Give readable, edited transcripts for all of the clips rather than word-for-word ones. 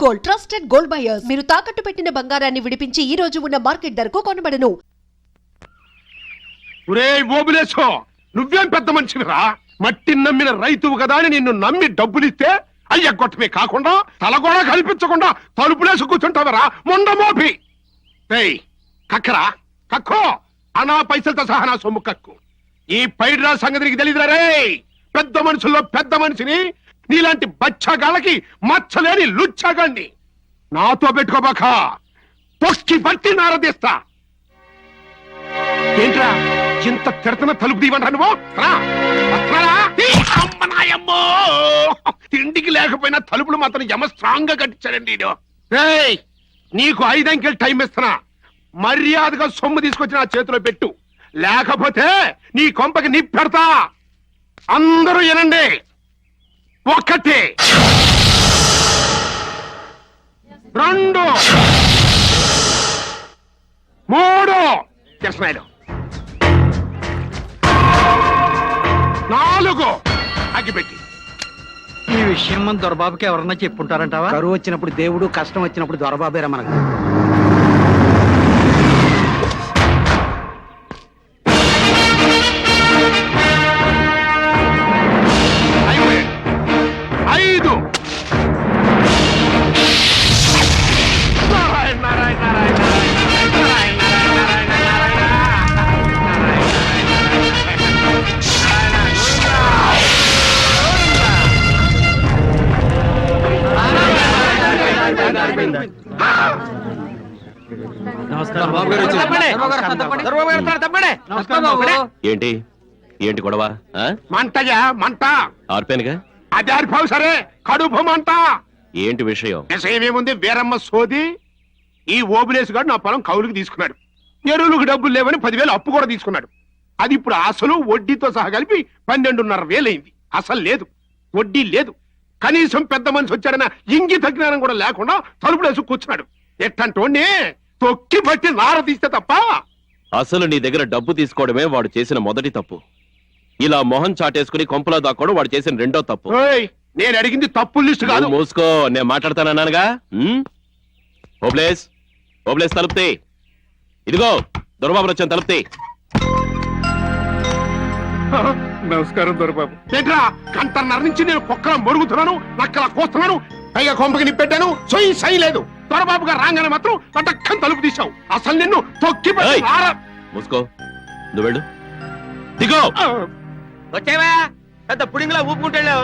Gold, trusted gold buyers. మీరు తాకట్టు పెట్టిన బంగారాన్ని విడిపించి ఈ రోజు ఉన్న మార్కెట్ ధరకు కొనబడను. నువ్వేం పెద్ద మనిషివిరా? మట్టి నమ్మిన రైతువు కదా అని నిన్ను నమ్మి డబ్బులిస్తే అయ్యగొట్టమే కాకుండా తల కూడా కల్పించకుండా తలుపులేసి కూర్చుంటావరా మొండమోపి. కక్కరా కక్కో, అనా పైసలతో సహా నా సొమ్ము కక్కు. ఈ పైడ్రా సంగతికి తెలియదురా రే. పెద్ద మనుషుల్లో పెద్ద మనిషిని, నీలాంటి బచ్చగాళ్ళకి మచ్చలేని లుచ్చగాన్ని నాతో పెట్టుకోబాక. పొక్కి పట్టి నారదీస్తా. ఏంట్రా ఇంత తిడతన తలుపు తీయమంటా నువ్వు? తిండికి లేకపోయినా తలుపులు మాత్రం యమ స్ట్రాంగ్ గా కట్టించాడండి. నీకు 5 అంకెలు టైం ఇస్తున్నా. మర్యాదగా సొమ్ము తీసుకొచ్చి నా చేతిలో పెట్టు, లేకపోతే నీ కొంపకి నిప్పెడతా. అందరూ వినండి. 1 2 3 కృష్ణాయుడు 4 అగ్గిపెట్టి. ఈ విషయం మన దొరబాబుకి ఎవరన్నా చెప్పుంటారంటావా? కరువు వచ్చినప్పుడు దేవుడు, కష్టం వచ్చినప్పుడు దొరబాబేరా మనకు. 5 ఏంటి ఏంటి గొడవ? మంటగా మంట ఆర్పేనుగా. అది ఆరిపోవు సరే, కడుపు మంట. ఏంటి విషయం? విషయమేముంది? వీరమ్మ సోది. ఈ ఓబులేసు గారు నా పొలం కౌలుకి తీసుకున్నాడు. ఎరువులకు డబ్బులు లేవని 10,000 అప్పు కూడా తీసుకున్నాడు. అది ఇప్పుడు అసలు వడ్డీతో సహా కలిపి 12,500 అయింది. అసలు లేదు, వడ్డీ లేదు. కనీసం పెద్ద మనిషి వచ్చాడన్న ఇంగిత జ్ఞానం కూడా లేకుండా తలుపులేసి కూర్చున్నాడు. ఎట్టంటోండి తొక్కి పట్టి నార తీస్తే తప్ప. అసలు నీ దగ్గర డబ్బు తీసుకోవడమే వాడు చేసిన మొదటి తప్పు. ఇలా మొహం చాటేసుకుని కొంపలో దాక్కోవడం వాడు చేసిన రెండో తప్పు. నేను అడిగింది తప్పు లిస్ట్ కాదు. మూసుకో, నేను మాట్లాడతానన్నానుగా. ఓబ్లేస్ ఓబ్లేస్ తలుపుతే. ఇదిగో దొరబాబు వచ్చాను, తలుపుతే. నమస్కారం దొరబాబు. ఏంట్రా గంటన్నర నుంచి నేను కుక్కలా మొరుగుతున్నాను, నక్కలా కోస్తున్నాను, పైగా కొంపకి నిప్పెట్టాను. సొయ్యి సై లేదు. దొరబాబు గారు రాగానే మాత్రం పటక్కని తలుపు తీశావు. అసలు నిన్ను తొక్కి మూసుకో, నువ్వు వెళ్ళు. దిగో. వచ్చావా? పెద్ద పుడింగ్లా ఊపుకుంటాడు.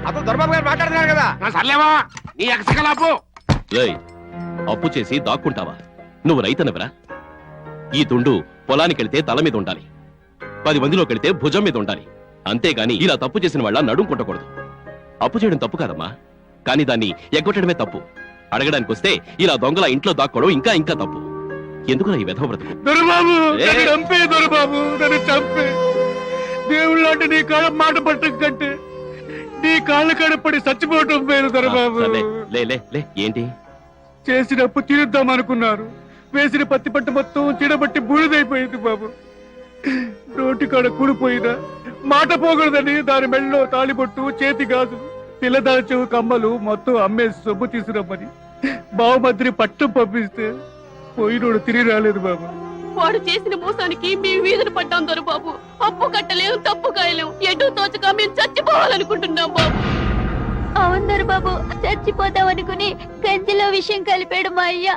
అతను దొరబాబు గారు మాట్లాడుతున్నారు కదా. సర్లేవా నీ ఎక్సకలాపు. అప్పు చేసి దాక్కుంటావా? నువ్వు రైతనవరా? ఈ తుండు పొలానికి వెళితే తల మీద ఉండాలి, 10 మందిలో కెడితే భుజం మీద ఉండాలి. అంతేగాని ఇలా తప్పు చేసిన వాళ్ళ నడుం కొట్టకూడదు. అప్పు చేయడం తప్పు కాదమ్మా, కానీ దాన్ని ఎగ్గొట్టడమే తప్పు. అడగడానికి వస్తే ఇలా దొంగల ఇంట్లో దాక్కోవడం ఇంకా ఇంకా తప్పు. ఎందుకు ఈ వెధవ బ్రతుకు? దొరబాబు చంపే, దొరబాబు నన్ను చంపే. దేవుళ్ళు అంటే నీ కాళ్ళ మాట పట్టం కంటే నీ కాళ్ళ కడపడి చచ్చిపోవటం పేరు దొరబాబు. లే ఏంటి? చేసినప్పుడు తీరుద్దాం అనుకున్నారు. వేసిన పత్తి పట్టు మొత్తం చెడబట్టి బూడిదైపోయింది బాబు. నోటి కాడ కూడిపోయినా మాట పోకూడదని దాని మెళ్ళలో తాళిబొట్టు, చేతి గాజు, పిల్లదాని చెవు కమ్మలు మొత్తం అమ్మేసి సొమ్ము తీసుకురమ్మని బావమంత్రి పట్టం పంపిస్తే పోయినోడు తిరిగి రాలేదు బాబు. వాడు చేసిన మోసానికి మేము వీధులు పడ్డాం దొరబాబు. అప్పు కట్టలేము, తప్పు కాయలేము, ఎటు తోచక మేము చచ్చిపోవాలనుకుంటున్నాం బాబు. అవును దొరబాబు, చచ్చిపోతాం అనుకుని గంజిలో విషయం కలిపాడు మా అయ్య.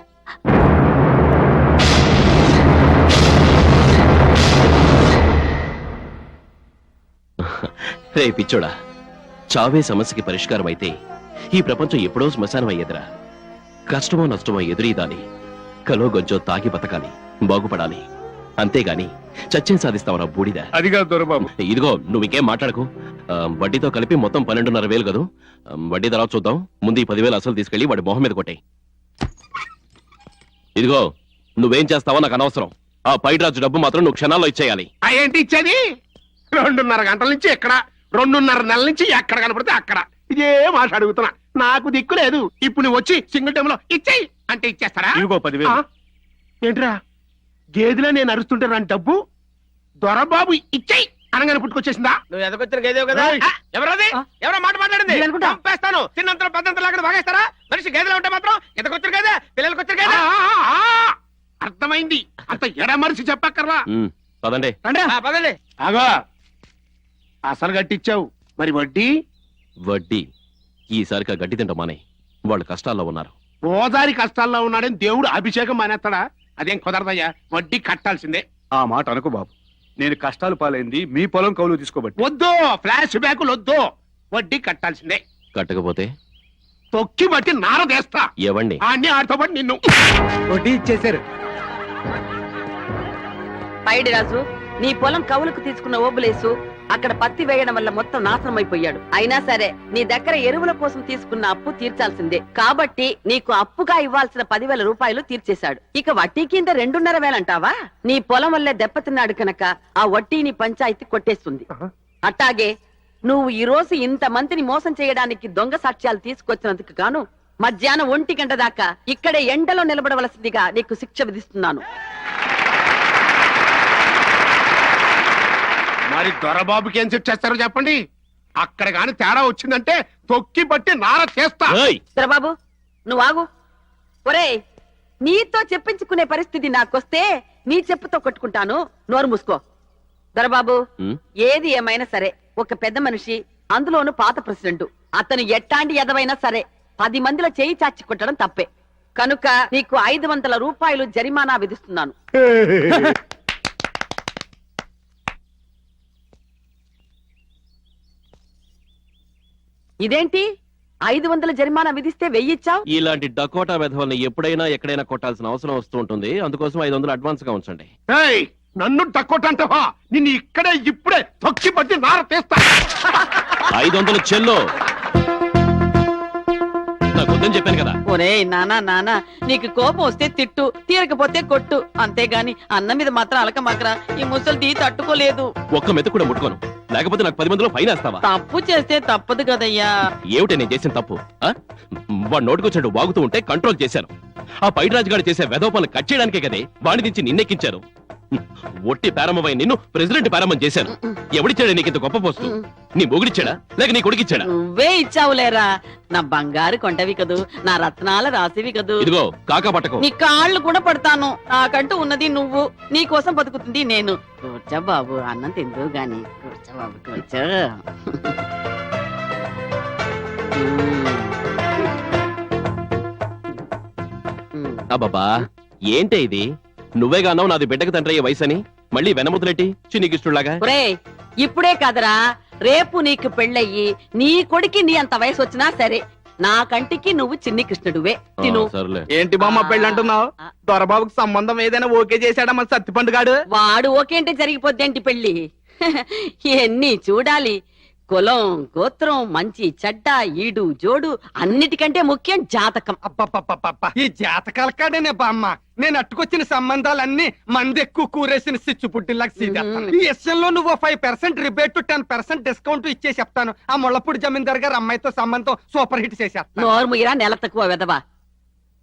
రే పిచ్చోడా, చావే సమస్యకి పరిష్కారం అయితే ఈ ప్రపంచం ఎప్పుడో శ్మశానం అయ్యేదిరా. కష్టమో నష్టమో ఎదురీదాలి, కలో గొంజో తాగి బతకాలి, బాగుపడాలి. అంతేగాని చచ్చేం సాధిస్తావరా బూడిదా. అదిగా దొరబాబు. ఇదిగో నువ్వు ఇంకేం మాట్లాడకు. వడ్డీతో కలిపి మొత్తం 12,500 కదూ. వడ్డీ తర్వాత చూద్దాం. ముందు ఈ 10,000 అసలు తీసుకెళ్లి వాడి మొహం మీద కొట్టాయి. ఇదిగో నువ్వేం చేస్తావో నాకు అనవసరం. ఆ పైడ్రాజు డబ్బు మాత్రం నువ్వు క్షణాల్లో ఇచ్చేయాలి. ఏంటి ఇచ్చేది? 2.5 గంటల నుంచి ఎక్కడ, 2.5 నెలల నుంచి ఎక్కడ కనపడితే అక్కడ ఇదే మాట అడుగుతున్నా. నాకు దిక్కు లేదు. ఇప్పుడు నువ్వు వచ్చి సింగిల్ టైంలో ఇచ్చేయి అంటే ఇచ్చేస్తారా? 10,000. ఏంట్రా గేదెలో నేను అరుస్తుంటే నా డబ్బు దొరబాబు ఇచ్చేయి అనగానే పుట్టుకొచ్చేసిందా? నువ్వు ఎదకొచ్చిన గేదేవు కదా. ఏయ్. ఎవరది? ఎవరో మాట మాట్లాడింది. నేను అనుకుంటా. చంపేస్తాను. చిన్నంతలో పెద్దంతలో అక్కడ బాగేస్తారా? మనిషి గేదెలు ఉంటే మాత్రం ఎదకొచ్చారు కదా, పిల్లలకి వచ్చారు ఆ, కదా. ఆ, ఆ, అర్థమైంది. అంత ఎడమరిసి చెప్పక్కర్లా. పదండి. పదండి. ఆగో, అసలు గట్టిచ్చావు, మరి వడ్డీ? వడ్డీ ఈసారిగా గడ్డి తింటాం మానే. వాళ్ళు కష్టాల్లో ఉన్నారు. ఓదారి కష్టాల్లో ఉన్నాడని దేవుడు అభిషేకం మానేస్తాడా? అదేం కుదరదయ్యా, వడ్డీ కట్టాల్సిందే. ఆ మాట అనుకో బాబు. నేను కష్టాలు పాలైంది మీ పొలం కౌలు తీసుకోబట్టి. వద్దు, ఫ్లాష్ బ్యాకులు వద్దు, వడ్డీ కట్టాల్సిందే. కట్టకపోతే తొక్కి బట్టి నారదేస్తా. ఎవండి? అన్ని ఆడితో పాటు నిన్ను. వడ్డీ ఇచ్చేశారు. పైడి రాజు, నీ పొలం కవులకు తీసుకున్న ఓబులేసు అక్కడ పత్తి వేయడం వల్ల మొత్తం నాశనం అయిపోయాడు. అయినా సరే నీ దగ్గర ఎరువుల కోసం తీసుకున్న అప్పు తీర్చాల్సిందే. కాబట్టి నీకు అప్పుగా ఇవ్వాల్సిన 10,000 రూపాయలు తీర్చేశాడు. ఇక వడ్డీ కింద 2,500 అంటావా? నీ పొలం వల్లే దెబ్బతిన్నాడు కనుక ఆ వడ్డీని పంచాయతీ కొట్టేస్తుంది. అట్టాగే నువ్వు ఈ రోజు ఇంత మందిని మోసం చేయడానికి దొంగ సాక్ష్యాలు తీసుకొచ్చినందుకు గాను మధ్యాహ్నం 1 గంట దాకా ఇక్కడే ఎండలో నిలబడవలసిందిగా నీకు శిక్ష విధిస్తున్నాను. మరి దొరబాబుకి ఏం శిక్ష చేస్తారో చెప్పండి. అక్కడ గాని తేడా వచ్చిందంటే తొక్కి బట్టి నార చేస్తా. ఏయ్! బాబు నువ్వు ఆగు. ఒరేయ్, నీతో చెప్పించుకునే పరిస్థితి నాకొస్తే నీ చెప్పుతో కొట్టుకుంటాను. నోరు మూసుకో. దొరబాబు, ఉమ్, ఏది ఏమైనా సరే ఒక పెద్ద మనిషి, అందులోను పాత ప్రెసిడెంట్, అతను ఎట్టాంటి ఎదవైనా సరే 10 మందిలో చేయి చాచి కొట్టడం తప్పే. కనుక నీకు 500 రూపాయలు జరిమానా విధిస్తున్నాను. ఇదేంటి 500 జరిమానా విధిస్తే 1000 ఇచ్చావు? ఇలాంటి డకోటా వెధవల్ని ఎప్పుడైనా ఎక్కడైనా కొట్టాల్సిన అవసరం వస్తూ ఉంటుంది. అందుకోసం 500 అడ్వాన్స్ గా ఉంచండి. ఏయ్, నన్ను తక్కువటంటావా? నిన్ను ఇక్కడే ఇప్పుడే తొక్కి బట్టి నార తీస్తా. 500 చెల్లో. నాకు వద్దని చెప్పాను కదా. ఒరేయ్ నానా నానా, నీకు కోపం వస్తే తిట్టు, తీరకపోతే కొట్టు, అంతేగాని అన్నం మీద మాత్రం అలకమాకరా. ఈ ముసలిది తట్టుకోలేదు. ఒక్క మెతుకు కూడా ముట్టుకోను, లేకపోతే నాకు 10 మందిలో ఫైన్ వేస్తావా? తప్పు చేస్తే తప్పదు కదయ్యా. ఏమిటి నేను చేసిన తప్పు? ఆ? వాడు నోటుకొచ్చాడు వాగుతూ ఉంటే కంట్రోల్ చేశాను. ఆ పైడి రాజుగాడు చేసే వెధోపాలను కట్ చేయడానికే కదే వాడి నుంచి నిన్నెక్కించారు. ఒట్టి ప్రారంభమై నిన్ను ప్రెసిడెంట్ ప్రారంభం చేశాను. ఎవడిచ్చాడే నీకు ఇంత గొప్ప పోస్టు? నీ మొగుడిచ్చాడా లేక నీ కొడుకిచ్చాడా? నువ్వే ఇచ్చావులేరా. నా బంగారు కొండవి కదూ, నా రత్నాల రాసివి కదూ. ఇదిగో కాకా పట్టకు. నీ కాళ్ళు కూడా పడతాను. నాకంటూ ఉన్నది నువ్వు, నీ కోసం బతుకుతుంది నేను. కూర్చో బాబు, అన్నం తిందు గాని. కూర్చో బాబు, కూర్చో. అబ్బబ్బా, ఏంటే ఇది? నువ్వేగా అన్నావు నాది బిడ్డకు తండ్రి అయ్యే వయసని. మళ్ళీ వెనముదలెట్టి చిన్ని కిష్టులాగా. ఒరేయ్, ఇప్పుడే కాదరా, రేపు నీకు పెళ్ళయ్యి నీ కొడుకి నీ అంత వయసు వచ్చినా సరే నా కంటికి నువ్వు చిన్ని కృష్ణుడువే. తిను. సర్లే. ఏంటి బామ్మ పెళ్ళి అంటున్నావు? దొరబాబుకి సంబంధం ఏదైనా ఓకే చేశాడా మన సత్తిపండుగాడు? వాడు ఓకే అంటే జరిగిపోద్దేంటి పెళ్లి? ఎన్ని చూడాలి. కులం, గోత్రం, మంచి చెడ్డ, ఈడు జోడు, అన్నిటికంటే ముఖ్యం జాతకం. అబ్బబ్బబ్బబ్బ, ఈ జాతకాల కాడేనే బామ్మ నేను అట్టుకొచ్చిన సంబంధాలన్నీ మంది ఎక్కువ కూరేసిన సిచ్చు పుట్టినలాగా సీదేస్తాను. ఈ విషయంలో నువ్వు 5% రిబేట్ 10% డిస్కౌంట్ ఇచ్చే చెప్తాను. ఆ ముళ్ళపూడి జమీందార్ గారు అమ్మాయితో సంబంధం సూపర్ హిట్ చేసేస్తాను. నోర్ముయిరా నెల తక్కువ వెదవా.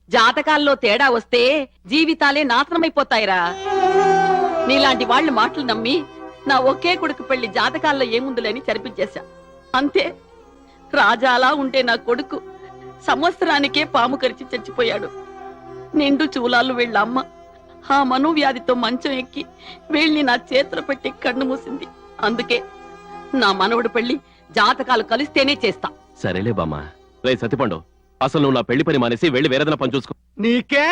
జాతకాల్లో తేడా వస్తే జీవితాలే నాశనమైపోతాయిరా. నీలాంటి వాళ్ళ మాటలు నమ్మి నా ఒకే కొడుకు పెళ్లి జాతకాల్లో ఏముందులేని చరిపించేశా. అంతే. రాజాలా ఉంటే నా కొడుకు సంవత్సరానికే పాము కరిచి చచ్చిపోయాడు. నిండు చూలాలు వీళ్ళ అమ్మ ఆ మనోవ్యాధితో మంచం ఎక్కి వీళ్ళని నా చేతులు పెట్టి కన్ను మూసింది. అందుకే నా మనవడు పెళ్లి జాతకాలు కలిస్తేనే చేస్తా. సరేలే బామ్మ. రే సత్తిపండు, అసలు నువ్వు నా పెళ్లి పని మానేసి వెళ్ళి వేరేదైనా పని చూసుకో. నీకే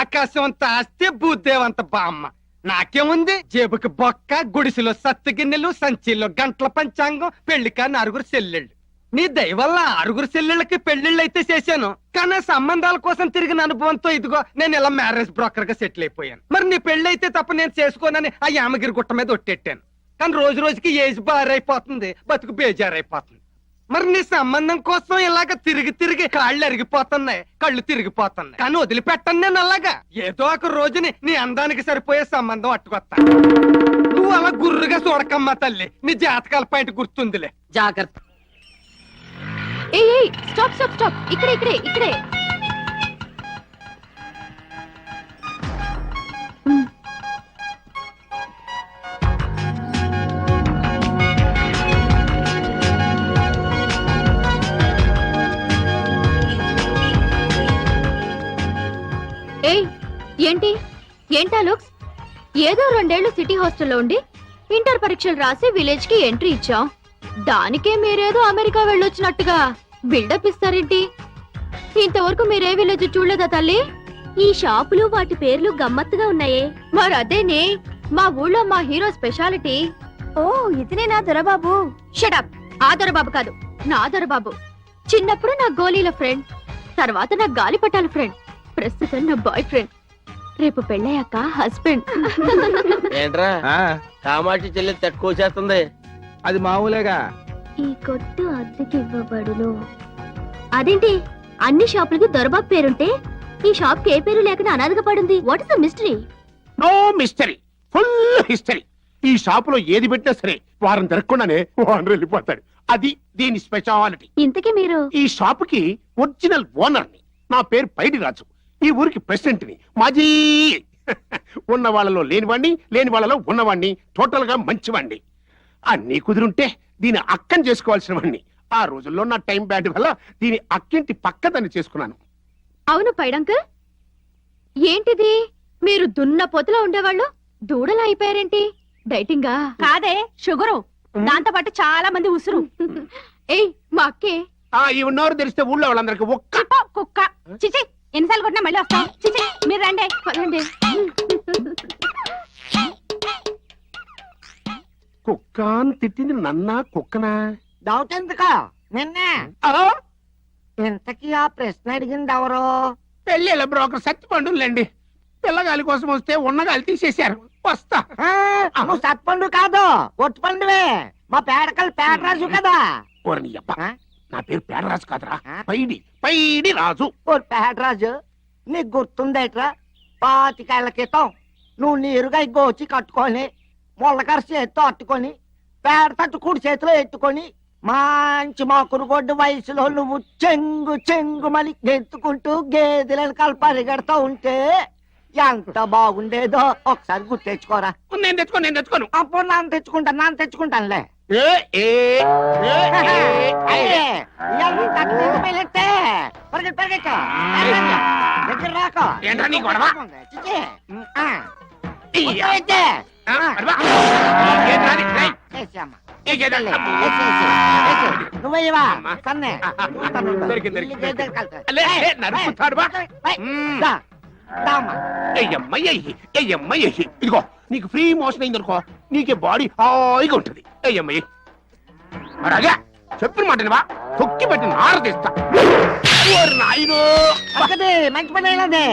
ఆకాశం అంత ఆస్తే భూదేవంత బామ్మ. నాకేముంది? జేబుకి బొక్క, గుడిసెలో సత్తు గిన్నెలు, సంచిలో గంటల పంచాంగం, పెళ్లికా 4 చెల్లెళ్ళు. నీ దయ వల్ల 6 చెల్లెళ్ళకి పెళ్లిళ్ళు అయితే చేశాను. కానీ సంబంధాల కోసం తిరిగిన అనుభవంతో ఇదిగో నేను ఇలా మ్యారేజ్ బ్రోకర్ గా సెటిల్ అయిపోయాను. మరి నీ పెళ్లి అయితే తప్ప నేను చేసుకోనని ఆ యామగిరి గుట్ట మీద ఒట్టెట్టాను. కానీ రోజు రోజుకి ఏజ్ బారైపోతుంది, బతుకు బేజారైపోతుంది. మరి నీ సంబంధం కోసం ఇలాగ తిరిగి తిరిగి కాళ్ళు అరిగిపోతున్నాయి, కళ్ళు తిరిగిపోతున్నాయి. కానీ వదిలిపెట్టను నేను అలాగా. ఏదో ఒక రోజుని నీ అందానికి సరిపోయే సంబంధం అట్టుకొస్తా. నువ్వు అలా గుర్రుగా చూడకమ్మా తల్లి. నీ జాతకాల పాయింట్ గుర్తుందిలే. జాగ్రత్త. ఏయ్ స్టాప్ స్టాప్ స్టాప్, ఇక్కడే ఇక్కడే ఇక్కడే. ఏయ్ ఏంటి ఏంటా లుక్స్? ఏదో 2 ఏళ్లు సిటీ హాస్టల్లో ఉండి ఇంటర్ పరీక్షలు రాసి విలేజ్ కి ఎంట్రీ ఇచ్చాం. దానికే మీరేదో అమెరికా వెళ్ళొచ్చినట్టుగా బిల్డప్ ఇస్తారేంటి? ఇంతవరకు మీరే విలేజ్ చూడలేదా తల్లి? ఈ షాపులు వాటి పేర్లు గమ్మత్తుగా ఉన్నాయే. మరి అదేనే మా ఊళ్ళో మా హీరో స్పెషాలిటీ. ఓ ఇతనే నా దొరబాబు. షటప్. ఆ దొరబాబు కాదు, నా దొరబాబు. చిన్నప్పుడు నా గోలీల ఫ్రెండ్, తర్వాత నా గాలిపటాల ఫ్రెండ్, ప్రస్తుతం నా బాయ్ ఫ్రెండ్, రేపు పెళ్ళయ్యాక హస్బెండ్. ఏంట్రా కామాక్షి చెల్లి తక్కువ చేస్తుంది? అది మామూలేగా. ఈ కొట్టు అద్దెకి ఇవ్వబడును. అదేంటి అన్ని షాపులకు దొరబాబు పేరుంటే ఈ షాప్ కి ఏ పేరు లేకుండా అనాథగా పడింది? What is the mystery? No mystery, full history. ఈ షాపులో ఏది పెట్టినా సరే వారం తిరగకుండానే ఓనర్ వెళ్ళిపోతాడు. అది దీని స్పెషాలిటీ. ఇంతకీ మీరు? ఈ షాప్ కి ఒరిజినల్ ఓనర్ ని. నా పేరు పైడి రాజు. ఈ ఊరికి ప్రెసిడెంట్ ని. మాజీ ఉన్న వాళ్ళలో లేనివాణ్ణి, లేని వాళ్ళలో ఉన్నవాణ్ణి, టోటల్ గా మంచివాణ్ణి. అన్నీ కుదురుంటే దీని అక్కని చేసుకోవాల్సిన వాణ్ణి. ఆ రోజుల్లో నా టైం బ్యాడ్ వల్ల దీని అక్కింటి పక్కదాన్ని చేసుకున్నాను. అవును పైడంకల్, ఏంటిది మీరు దున్న పొతులో ఉండేవాళ్ళు దూడలా అయిపోయారేంటి? డైటింగా? కాదే, షుగరు. దాంతో పాటు చాలా మంది ఉసురు. ఏయ్ మా అక్కే. ఈ ఉన్నవారు తెలిస్తే ఊళ్ళో వాళ్ళందరికి ఒక్క కుక్క. చిచి ఎన్నిసార్లు కొట్టినా మళ్ళీ వస్తాం. చిచి మీరు రండి పదండి. కుక్క అని తిట్టింది నన్నా కుక్కనా? డౌట్ ఎందుకా? నిన్నే. ఇంతకీ ఆ ప్రశ్న అడిగింది ఎవరు? పెళ్ళిళ్ళ బ్రోకర్ సత్తిపండులేండి. పిల్లగాలి కోసం వస్తే ఉన్నగాలి తీసేశారు. వస్తా. నువ్వు సత్పండు కాదు, ఒట్టు పండువే. మా పేడకల్ పేడరాజు కదా. ఓరని అబ్బా, నా పేరు పేడరాజు కాదురా, పైడి పైడి రాజు. ఓ పేడరాజు, నీకు గుర్తుందేట్రా? 25 ఏళ్ల క్రితం నువ్వు నీరుగా గోచి కట్టుకొని ముళ్ళకర చేతితో అట్టుకొని పేడ తట్టు కుడి చేతిలో ఎత్తుకొని మంచి మాకురు గొడ్డు వయసులో నువ్వు చెంగు చెంగుమని గెంతుకుంటూ గేదెలను పరిగెడతా ఉంటే ఎంత బాగుండేదో ఒకసారి గుర్తు తెచ్చుకోరా. నేను తెచ్చుకోను. అప్పుడు నాన్న తెచ్చుకుంటానులే. దగ్గర రాకో. ఏంట్రా నీ గొడవ? చిచి. చేసామ్మా. నువ్వయ్యవా కన్నే ఇదిగో నీకు ఫ్రీ మోషన్ అయింది అనుకో, నీకే బాడీ హాయిగా ఉంటది. అయ్యమ్మయ్యి అలాగే చెప్పిన మాటనివా, తొక్కి పెట్టి నార తీస్తా. మంచి పని అయినదే.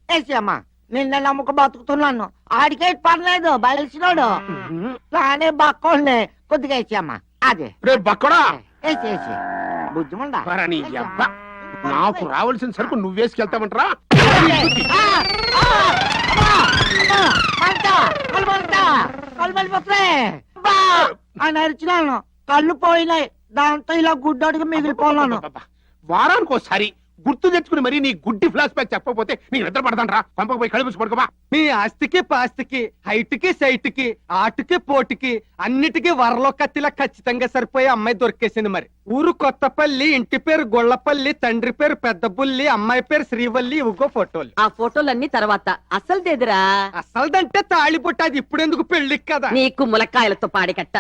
వేసేయమ్మా, నిన్న నమ్ముకు బతుకుతున్నాను. ఆడికే పర్లేదు, బలిసినోడు నానే బక్కోండి. కొద్దిగా వేసేయమ్మా. అదే రేపు బక్కడా వేసేసి బుద్ధిమండా. నాకు రావాల్సిన సరుకు నువ్వేసుకెళ్తామంటరా? అని అరిచినాను, కళ్ళు పోయినాయి. దాంతో ఇలా గుడ్డోడికి మిగిలిపోన్నాను. వారానికి ఒకసారి గుర్తు తెచ్చుకుని మరి నీ గుడ్డి ఫ్లాష్ బ్యాక్ చెప్పకపోతే నీకు నిద్ర పడతాను. పంపకపోయి కళ్ళు మూసి పడుకోమా. మీ ఆస్తికి పాస్తికి, హైట్ కి సైట్ కి, ఆటుకి పోటుకి అన్నిటికీ వరలో కత్తిలా ఖచ్చితంగా సరిపోయే అమ్మాయి దొరికేసింది. మరి ఊరు కొత్తపల్లి, ఇంటి పేరు గొల్లపల్లి, తండ్రి పేరు పెద్దబుల్లి, అమ్మాయి పేరు శ్రీవల్లి. ఇవిగో ఫోటోలు. ఆ ఫోటోలన్నీ తర్వాత. అసలుదేదిరా? అసలుదంటే తాళిబొట్టు. అది ఇప్పుడెందుకు పెళ్లికి కదా. నీకు ములక్కాయలతో పాడికట్ట.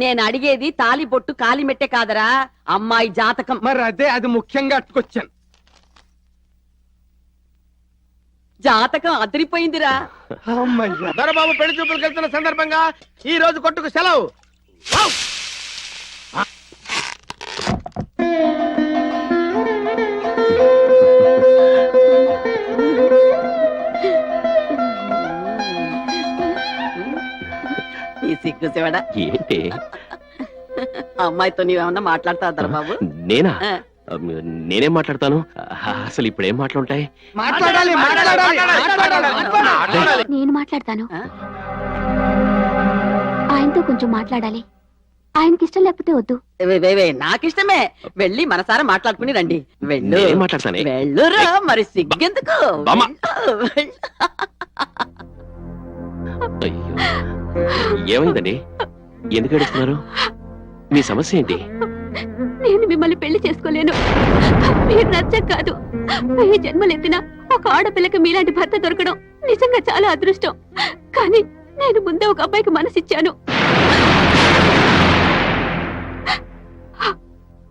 నేను అడిగేది తాళిబొట్టు కాలిమెట్టే కాదరా, అమ్మాయి జాతకం. మరి అదే, అది ముఖ్యంగా అట్టుకొచ్చాను. జాతకం అదిరిపోయిందిరా. దొరబాబు పెళ్లి చూపులకు వెళ్తున్న సందర్భంగా ఈ రోజు కొట్టుకు సెలవు. ఈ సిగ్గు శివడా. ఏంటి అమ్మాయితో నీవేమన్నా మాట్లాడతావు దొరబాబు? నేనా? నేనేం మాట్లాడతాను? అసలు ఇప్పుడేం మాట్లాడుంటాయి? నేను మాట్లాడతాను. ఆయనతో కొంచెం మాట్లాడాలి. ఆయనకి ఇష్టం లేకపోతే వద్దు. నాకిష్టమే. వెళ్ళి మనసారా మాట్లాడుకుని రండి. వెళ్ళు. నేనేం మాట్లాడతానే? వెళ్ళురా, మరి సిగ్గెందుకు? బామ్మ. అయ్యో, ఏమైందండి? ఎందుకు ఏడుస్తున్నారు? మీ సమస్య ఏంటి? నేను మిమ్మల్ని పెళ్లి చేసుకోలేను. మీరు నచ్చక కాదు, వెయ్యి జన్మలెత్తిన ఒక ఆడపిల్లకి మీలాంటి భర్త దొరకడం నిజంగా చాలా అదృష్టం. కానీ నేను ముందే ఒక అబ్బాయికి మనసిచ్చాను.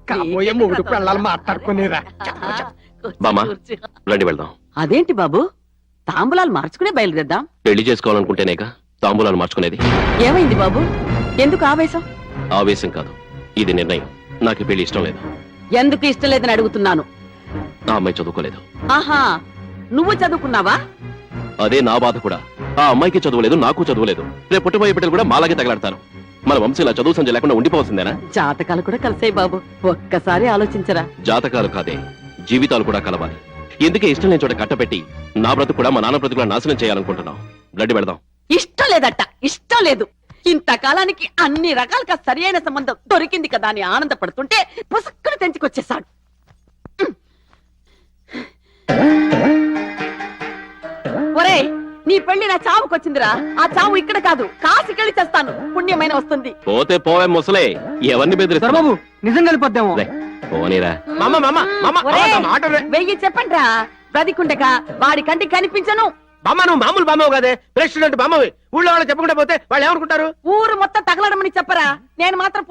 కాబోయే మూడు పిల్లలు మాట్లాడుకునేరా. బామ్మ రండి వెళ్దాం. అదేంటి బాబు, తాంబూలాలు మార్చుకునే బయలుదేద్దాం. పెళ్లి చేసుకోవాలనుకుంటేనేగా తాంబూలాలు మార్చుకునేది. ఏమైంది బాబు, ఎందుకు ఆవేశం? ఆవేశం కాదు, ఇది నిర్ణయం. నాకు ఈ పెళ్లి ఇష్టం లేదు. ఎందుకు ఇష్టం లేదని అడుగుతున్నాను. ఆ అమ్మాయి చదువుకోలేదు. ఆహా, నువ్వు చదువుకున్నావా? అదే నా బాధ కూడా. ఆ అమ్మాయికి చదువులేదు, నాకు చదువులేదు. రేపు పుట్టబోయే బిడ్డలు కూడా మాలాగే తగలాడతారు. మన వంశం ఇలా చదువు సంజ లేకుండా ఉండిపోవాల్సిందేనా? జాతకాలు కూడా కలిసాయి బాబు, ఒక్కసారి ఆలోచించరా. జాతకాలు కాదే, జీవితాలు కూడా కలవాలి. ఎందుకే ఇష్టం లేని చోట కట్టపెట్టి నా బ్రతుకు కూడా మా నాన్న బ్రతుకులా నాశనం చేయాలనుకుంటున్నాం. రండి వెళ్దాం. ఇష్టం లేదట, ఇష్టం లేదు. ఇంతకాలానికి అన్ని రకాలుగా సరి అయిన సంబంధం దొరికింది కదా అని ఆనందపడుతుంటే పుసక్కను తెంచుకొచ్చేశాడు. ఒరే, నీ పెళ్లి నా చావుకొచ్చిందిరా. ఆ చావు ఇక్కడ కాదు, కాశీకెళ్ళి చేస్తాను, పుణ్యమైన వస్తుంది. పోతే పోవే ముసలే, ఎవరిని బెదిరిస్తారు? బాబు నిజం కలిపోద్దాము. పోనీరా. ఒరే, వెయ్యి చెప్పండిరా. బ్రతికుండగా వాడి కంటికి కనిపించను. బామ్మ నువ్వు మామూలు బామ్మవు కదే, ప్రెసిడెంట్ బామ్మవి. ఊళ్ళో వాళ్ళు చెప్పకుండా పోతే వాళ్ళు ఏమనుకుంటారు? ఊరు మొత్తం తగలడమని చెప్పరా. నేను మాత్రం